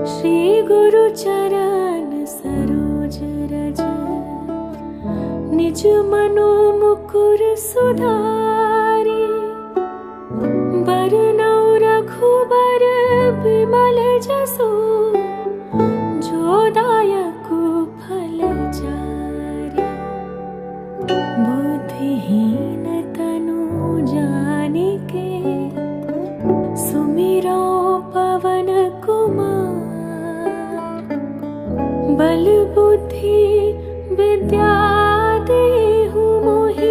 श्री गुरु चरण सरोज रज, निज मनो मुकुर सुधारी। बरनौ रघुबर बिमल जसु, जो दायकु फल चारि। बुद्धिहीन तनु जानिके, सुमिरौ पवन कुमार। बल बुद्धि विद्या देहु मोहि,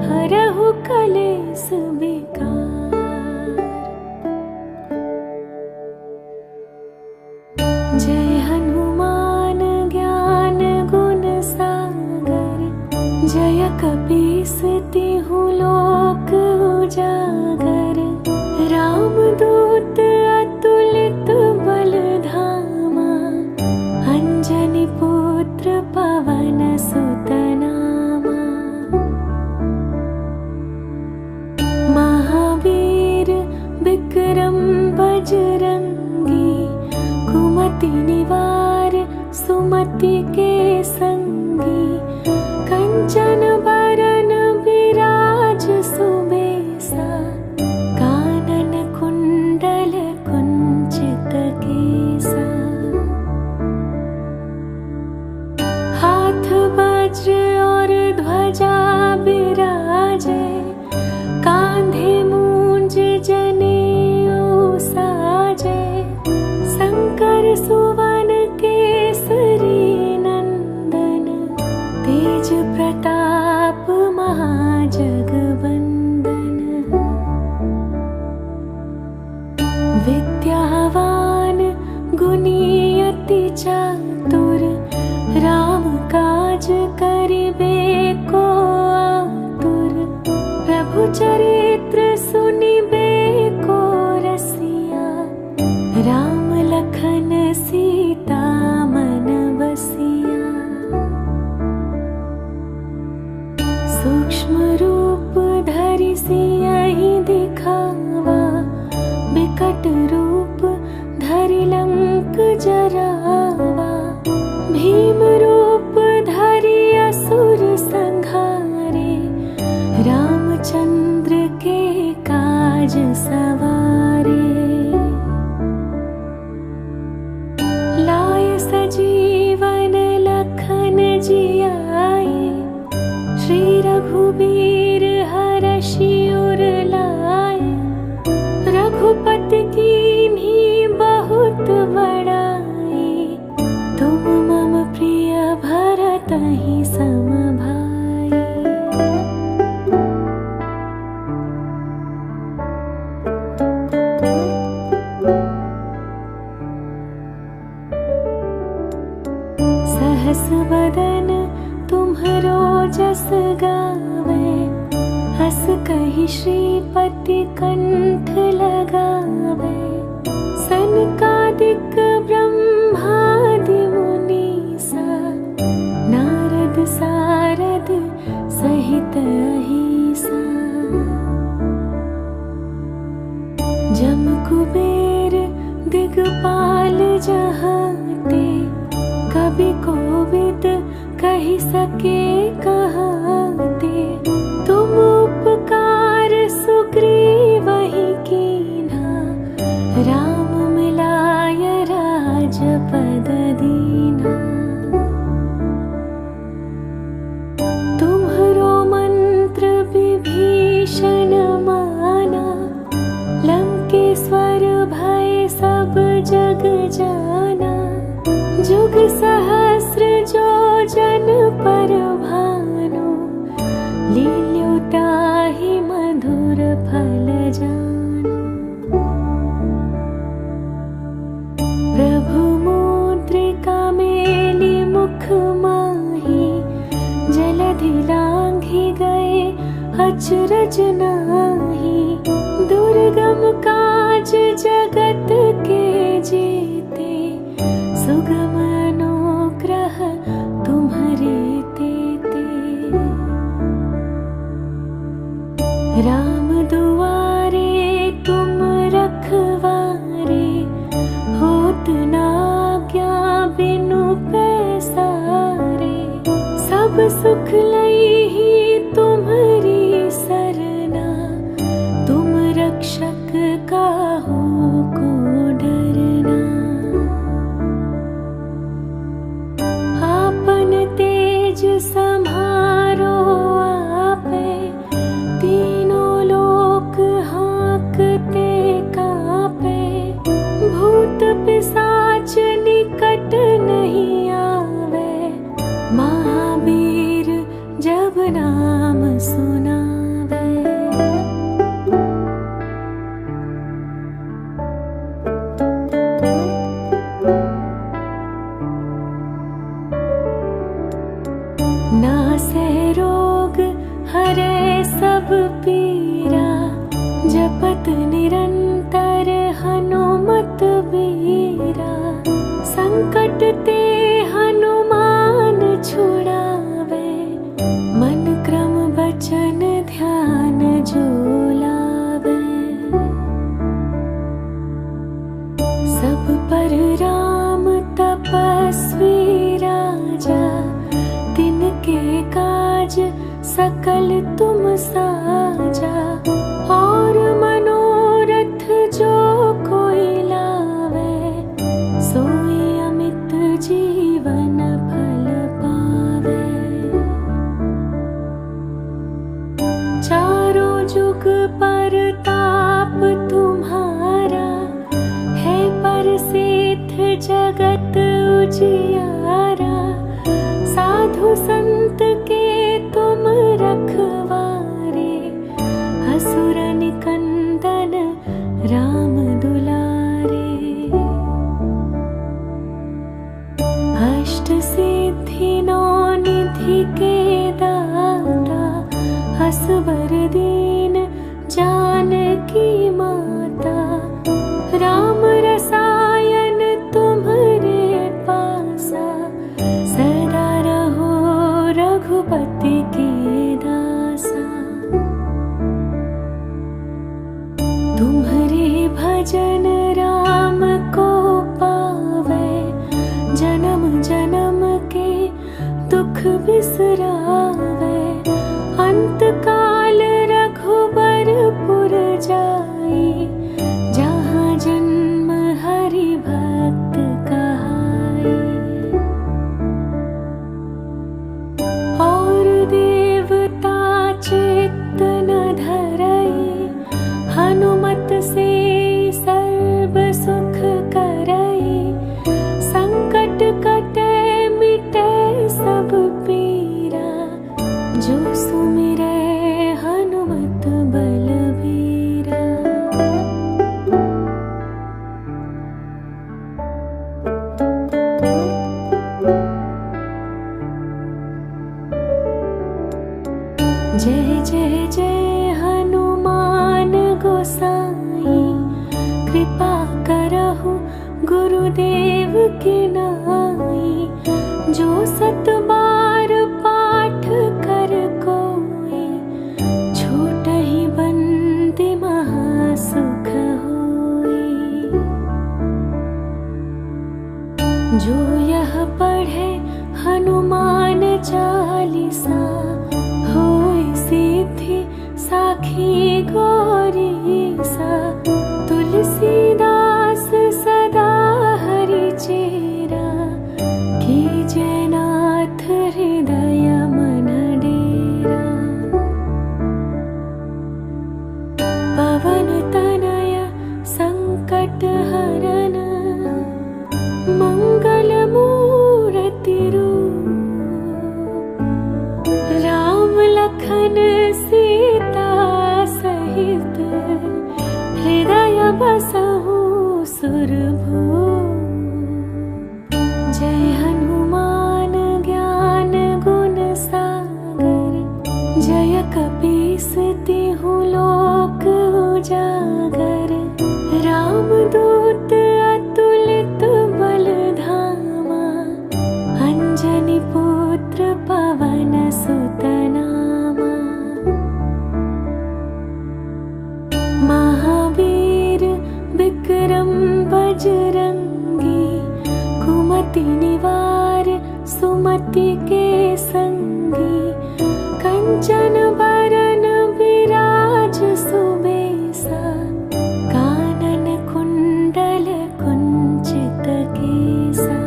हरहु कलेस विकार। जय हनुमान ज्ञान गुण सागर, जय कपीस तिहु लोक उजागर। रामदूत अतुलित बल धामा, अंजनी पुत्र पवन सुत नामा। महावीर विक्रम बजरंगी, कुमति निवार सुमति के संगी। कंचन बरन विराज सुबेसा, कानन कुंडल कुंचित केसा। हाथ वज्र और ध्वजा बिराजे, कांधे मूंज जनेऊ साजे। शंकर सुवन केसरी नंदन, तेज प्रताप महाजगवंदन। विद्यावान गुणी अति चातुर, राम काज करिबे को आतुर। प्रभु चरित्र सुनिबे को रसिया, राम लखन सीता मन बसिया। सूक्ष्म रूप धरि सियहि दिखावा, विकट रूप धरि लंक जरावा। भीम रूप धरि असुर संहारे, रामचंद्र के काज सवारे। लाय सजीवन लखन जियाए, श्री रघुबीर हरषि उर लाए। रघुपति कीन्ही बहुत बड़ाई, तुम मम प्रिय भरतहि सम भाई। सहस बदन तुम्हरो जस गावे, हस कहि श्रीपति कंठ लगावे। सनकादिक ब्रह्मादि मुनीसा, नारद सारद सहित अहिसा। जम कुबेर दिगपाल जहाते, कवि कोविद कहि सके कहाते। तुम उपकार सुग्रीवहि कीन्हा, राम मिलाय राजपद दीन्हा। तुम्हरो मंत्र विभीषण माना, लंकेश्वर भय सब जग जाना। जुग सहस्र जो जन पर भानु, लील्यो ताहि मधुर फल जानु। प्रभु मुद्रिका मेली मुख माही, जलधि लांघि गए अचरज नाही। दुर्गम काज जगत के जेते, सुगम अनुग्रह तुम्हरे तेते। राम दुआरे तुम रखवारे, होत ना सुख लई ही तुम्हारी सरना, तुम रक्षक काहू को डरना। आपन तेज सम्हारो आपे, तीनों लोक हाँकते कापे। भूत पिशाच निकट नहीं आवे, महावीर जब नाम सुनावे। नासे रोग हरे सब पीरा, जपत निरंतर हनुमत बीरा। संकट ते हनुमान छुड़ावे, मन क्रम वचन ध्यान जो लावे। सब पर राम तपस्वी राजा, तिनके काज सकल तुम साजा। और मनोरथ जो कोई लावे, सोई अमित जीवन फल पावे। चारों जुग परताप तुम्हारा, है प्रसिद्ध जगत उजियारा। साधु संत के तुम रखवारे, असुर निकंदन राम दुलारे। अष्ट सिद्धि नौ निधि के दाता, असवर दीन जानकी माता। राम रसायन तुम्हारे पासा, सदा रहो रघुपति के दासा। तुम्हारे भजन राम को पावे, जन्म जन्म के दुख बिसरावे। अंत काल रघुबरपुर जाई, जहाँ जन्म हरि भक्त कहाई। और देवता चित्त न धरई, हनुमत से सर्व सुख करई। संकट कटे मिटे सब पीरा, जो सुमिरै हनुमत बलबीरा। जय जय जय हनुमान गोसाई, कृपा करहु गुरुदेव की नाई। जो सत बार पाठ कर कोई, छूटहि बंदी महासुख होई। जो यह पढ़े हनुमान चालीसा, होय सिद्धि साखी गौरीसा। तुलसीदास सदा हरि चेरा, कीजय नाथ हृदय मन डेरा। पवन तनय संकट हरन, मंगल मूर्ति रूप। राम लखन सीता सहित, हृदय बसहु सुरभूप। जय हनुमान ज्ञान गुण सागर, जय कपीस तिहु लोक उजागर। रामदूत अतुलित बल धामा, अंजनी पुत्र पवन सुत नामा। महावीर विक्रम बजरंगी, कुमति निवार सुमति के संगी। कंचन बरन विराज सुबेसा, कानन कुंडल कुंचित केसा।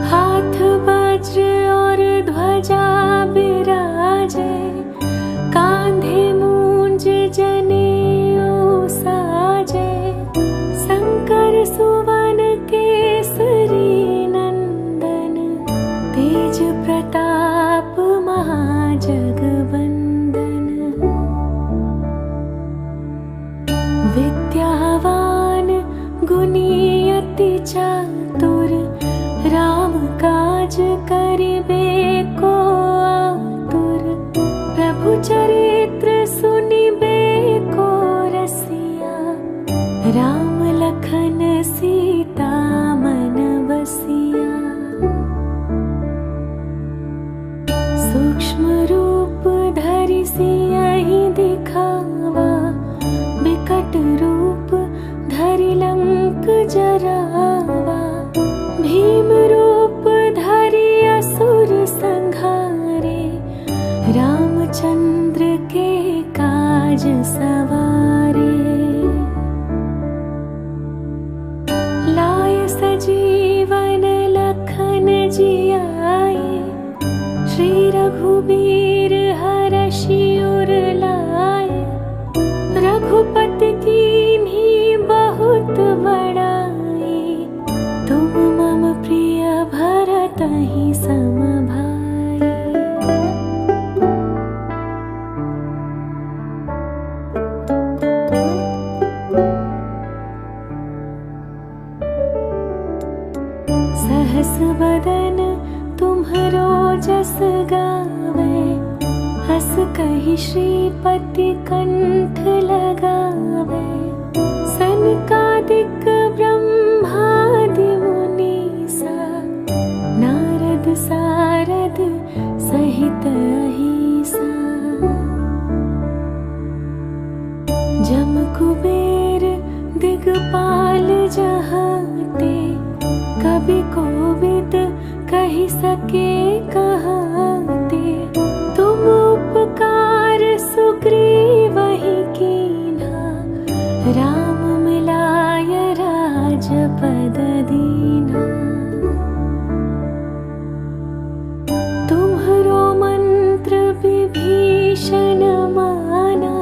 हाथ वज्र और ध्वजा बिराजे, कांधे मूंज जनेऊ साजे। शंकर सुवन केसरी नंदन, तेज प्रताप महाजगवंदन। विद्यावान गुणी अति चातुर, राम काज करिबे को आतुर। प्रभु चरित्र सुनिबे को रसिया, राम लखन सीता मन बसिया। सूक्ष्म रूप धरि सियहि दिखावा, विकट रूप धरि लंक जरावा। भीम रूप धरि असुर संहारे, रामचंद्र के काज सवारे। लाय सजीवन लखन जियाए, श्री रघुबीर हरषि उर लाए। रघुपति कीन्ही बहुत बड़ाई, तुम मम प्रिय भरतहि सम भाई। सहस बदन तुम्हरो जस गावे, हस कहि श्रीपति कंठ लगावे। सनकादिक ब्रह्मादि मुनीसा, नारद सारद सहित अहिसा। जम कुबेर दिगपाल जहाते, कवि कोविद कहि सके कहाते। तुम उपकार सुग्रीवहि कीन्हा, राम मिलाय राजपद दीन्हा। तुम्हरो मंत्र विभीषण माना,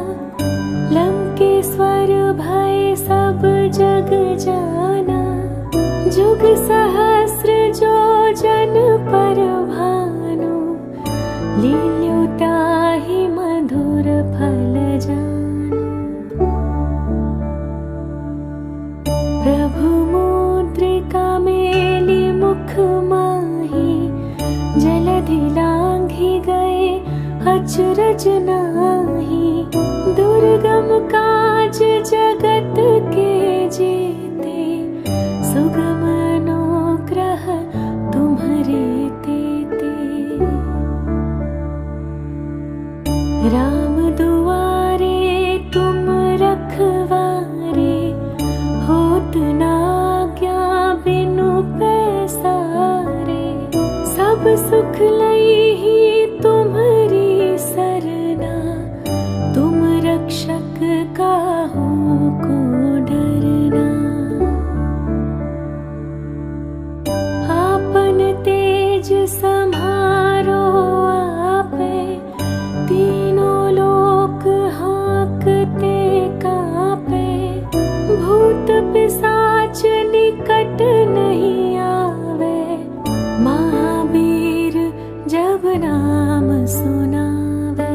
लंकेश्वर भय सब जग जाना। जुग सहस्र जो जन पर भानु, लील्यो ताहि मधुर फल जानु। प्रभु मुद्रिका मेलि मुख माहि, जलधि लांघि गए अचरज नाही। दुर्गम काज जगत के जेते, सुगम अनुग्रह तुम्हरे तेते। राम दुआरे तुम रखवारे, होत न आज्ञा बिनु पैसारे। सब सुख लइहि तुम्हरी सरना, तुम रक्षक काहू को डरना। आपन तेज सम्हारो आपे, तीनों लोक हाँकते कापे। भूत पिशाच निकट नहीं आवे, महावीर जब नाम सुनावे।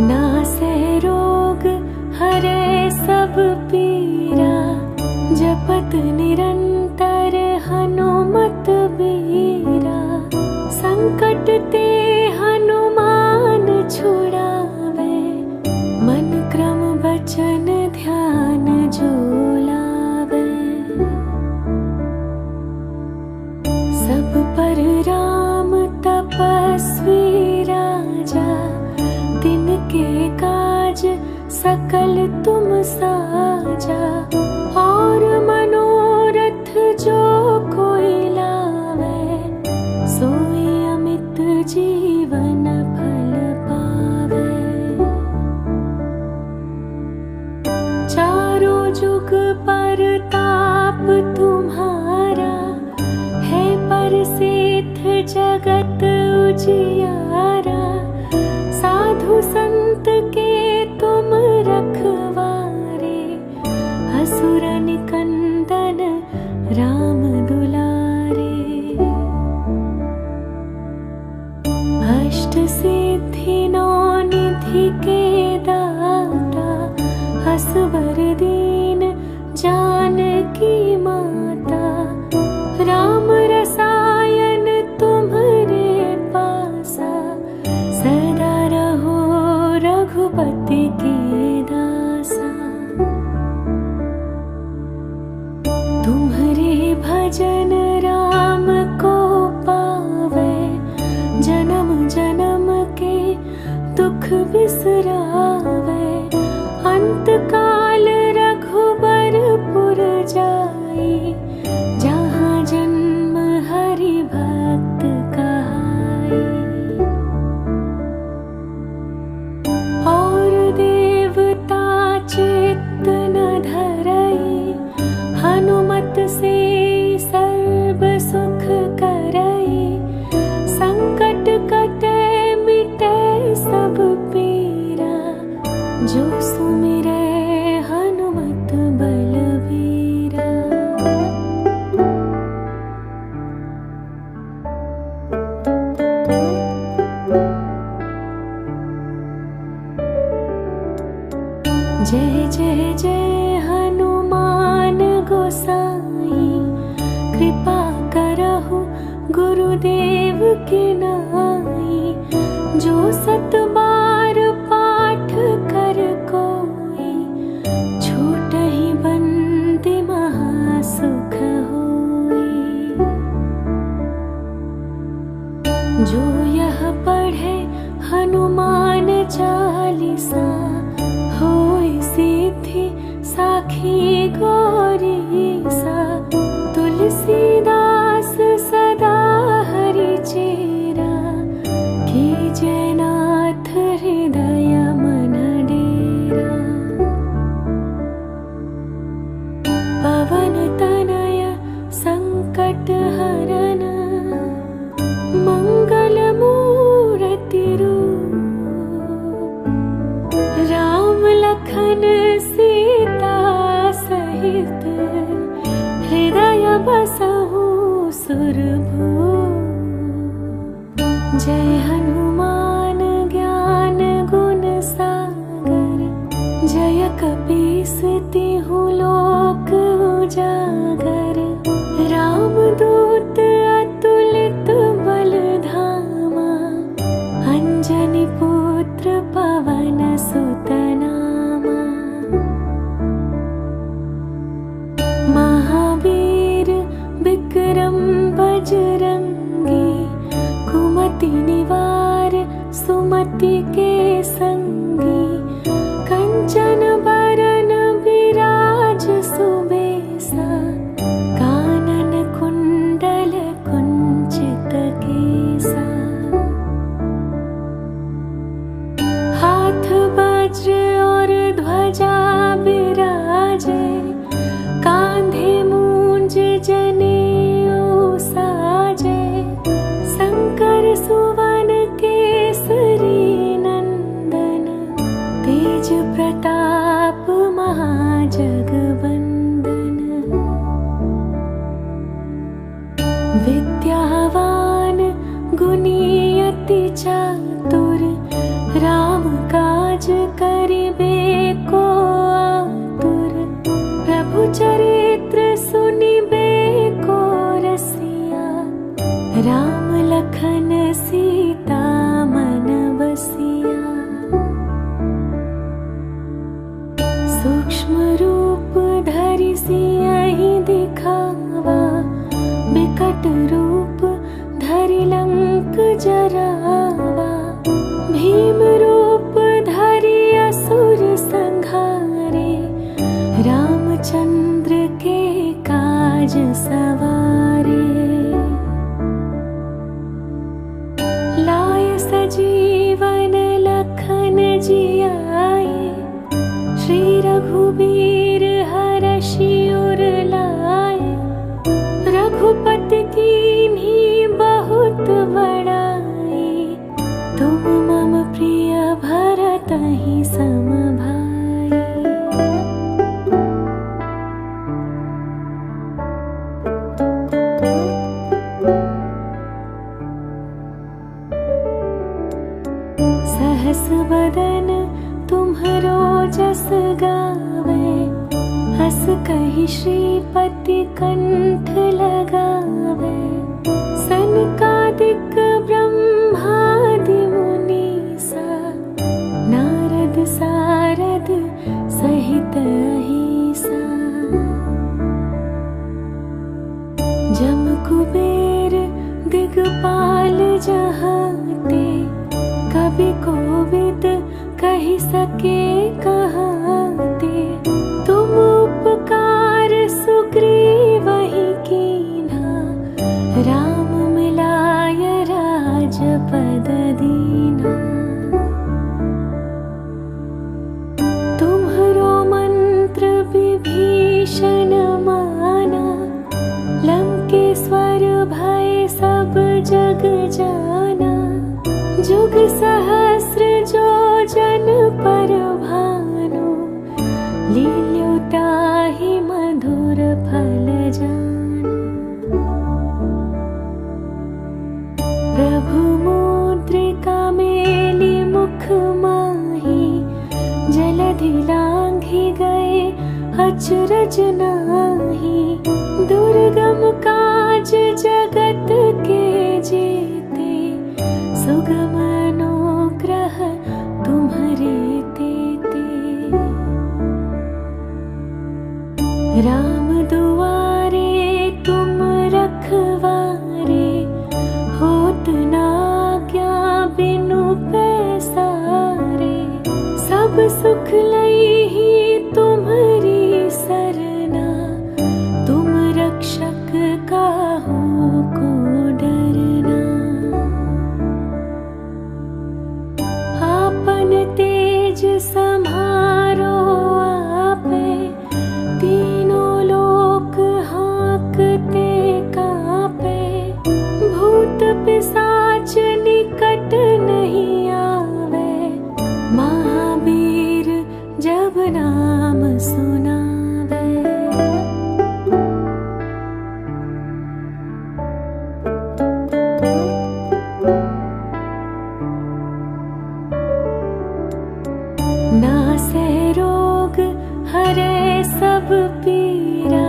नासै रोग हरै सब पीरा, जपत निरंतर हनुमत बीरा। संकट ते हनुमान छुड़ावे, मन क्रम बचन ध्यान जो लावे। सब पर राम तपस्वी राजा, तिनके काज सकल तुम साजा, और मनोरथ जो कोई लावे, सोई अमित जीवन फल पावे। चारों जुग पर ताप तुम्हारा, है परसिद्ध जगत उजियारा। साधु संत के तुम रखवारे, असुर निकंदन राम दुलारे। अष्ट सिद्धि नौ निधि के दाता, असवर दीन जानकी माता। राम रसायन तुम्हारे पासा, सदा रहो रघुपति के दासा। तुम्हारे भजन राम को पावे, जन्म जन्म के दुख बिसरावे। अंत काल रघुबरपुर जाई, जहाँ जन्म हरि भक्त कहाई। और देवता चित्त न धरई, हनुमत से सर्व सुख करई। संकट कटे मिटे सब पीरा, जो सुमिरै हनुमत बलबीरा। जय जय जय हनुमान गोसाई, कृपा करहु गुरुदेव की नाई। जो सत बार पाठ कर कोई, छूटहि बंदी महासुख होई। जो यह पढ़े हनुमान चालीसा, होय सिद्धि साखी गौरीसा। तुलसीदास सदा हरि चेरा, कीजय नाथ हृदय मन डेरा। पवन तनय संकट हरन, मंगल मूर्ति रूप। राम लखन सीता सहित, हृदय बसहु सुरभूप। जय हनुमान ज्ञान गुण सागर, जय कपीस तिहु लोक उजागर। रामदूत अतुलित बल धामा, अंजनी पुत्र पवन सुत नामा। महावीर विक्रम बजरंगी, कुमति निवार सुमति के संगी। कंचन बरन विराज सुबेसा, कानन कुंडल कुंचित केसा। हाथ वज्र और ध्वजा बिराजे, कांधे मूंज जनेऊ साजे। शंकर सुवन केसरी नंदन, तेज प्रताप महाजगबंदन। विद्यावान गुणी अति चातुर, राम काज करिबे को आतुर। प्रभु चरित्र सुनिबे को रसिया, राम लखन सीता मन बसिया। सूक्ष्म रूप धरि सियहि दिखावा, बिकट रूप धरि लंक जरावा। भीम रूप धरि असुर संग चंद्र के काज सवारे। लाय सजीवन लखन जियाए, श्री रघुबीर हरषि उर लाए। रघुपति कीन्ही बहुत बड़ाई, तुम मम प्रिय भरतहि सम भाई। सहस बदन तुम्हरो जस गावे, हस कहि श्रीपति कंठ लगावे। सनकादिक ब्रह्मादि मुनीसा, नारद सारद सहित अहिसा। जम कुबेर दिगपाल जहाते, कवि कोविद कहि सके कहाते। तुम उपकार सुग्रीवहि कीन्हा, राम मिलाय राजपद दीन्हा। तुम्हरो मंत्र विभीषण माना, लंकेश्वर भय सब जग जाना। जुग सहस्र जो जन पर भानु, लील्यो ताहि मधुर फल जानु। प्रभु मुद्रिका मेली मुख माही, जलधि लांघि गए अचरज नाही। दुर्गम काज जगत के जेते, सुगम अनुग्रह तुम्हरे तेते। राम दुआरे तुम रखवारे, होत न आज्ञा बिनु पैसारे। सब सुख लइहि तुम्हरी सरना, तुम रक्षक काहू को डरना। आपन तेज सम्हारो आपे, तीनों लोक हाँकते कापे। भूत पिशाच निकट नहीं आवे, महावीर जब नाम सुनावे। नासै रोग हरै सब पीरा,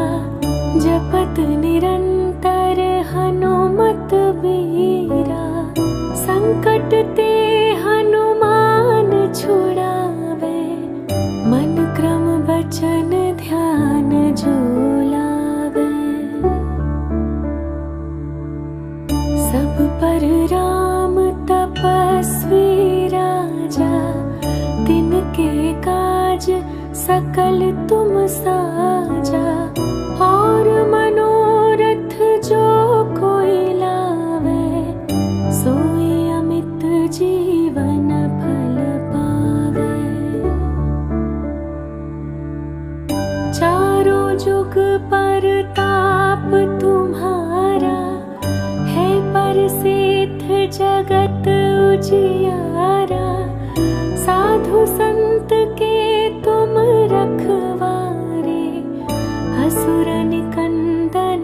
जपत निरंतर हनुमत बीरा। संकट ते हनुमान छुड़ावे, मन क्रम वचन ध्यान जो लावे। सब पर राम तपस्वी राजा, तिनके काज सकल तुम साजा। और मनोरथ जो कोई लावे, सोई अमित जीवन फल पावे। चारों जुग परताप तुम्हारा, है प्रसिद्ध जगत उजियारा। साधु संत के तुम रखवारे, असुर निकंदन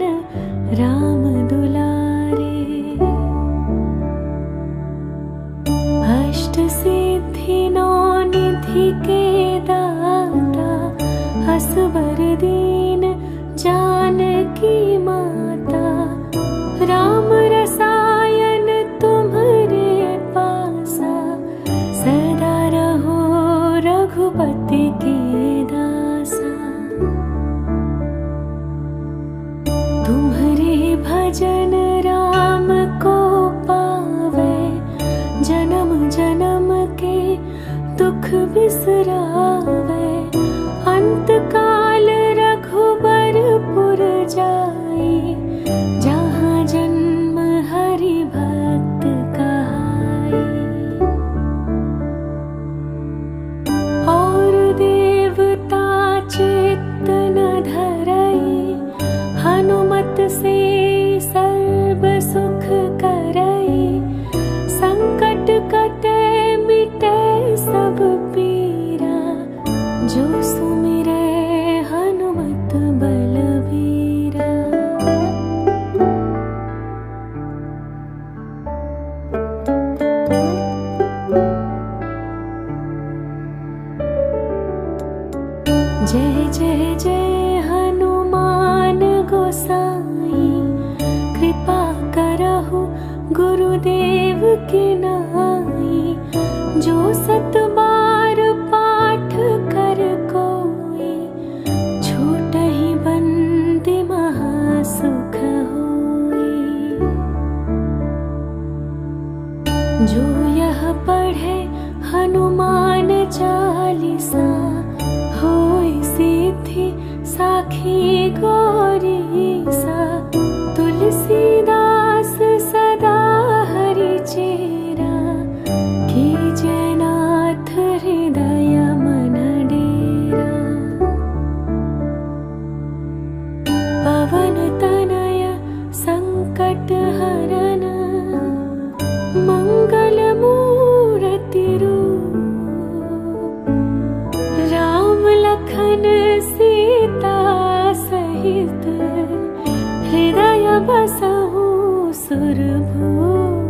राम दुलारे। अष्ट सिद्धि नौ निधि के दाता, असबर दीन जानकी माता। राम रसायन तुम्हरे पासा, सदा रहो रघुपति के दासा। तुम्हरे भजन राम को पावे, जन्म जन्म के दुख बिसरावे। अंत काल रघु गुरुदेव की नाई। जो 7 बार पाठ कर कोई, छूट ही बंदी महासुख होई। जो यह पढ़े हनुमान चालीसा, होय सिद्धि साखी गौरीसा। तुलसीदास सदा हरि चेरा, कीजे नाथ हृदय मन डेरा। पवन तनय संकट हरन, मंगल मूर्ति रूप। राम लखन सीता सहित, हृदय बसहु सुरभूप।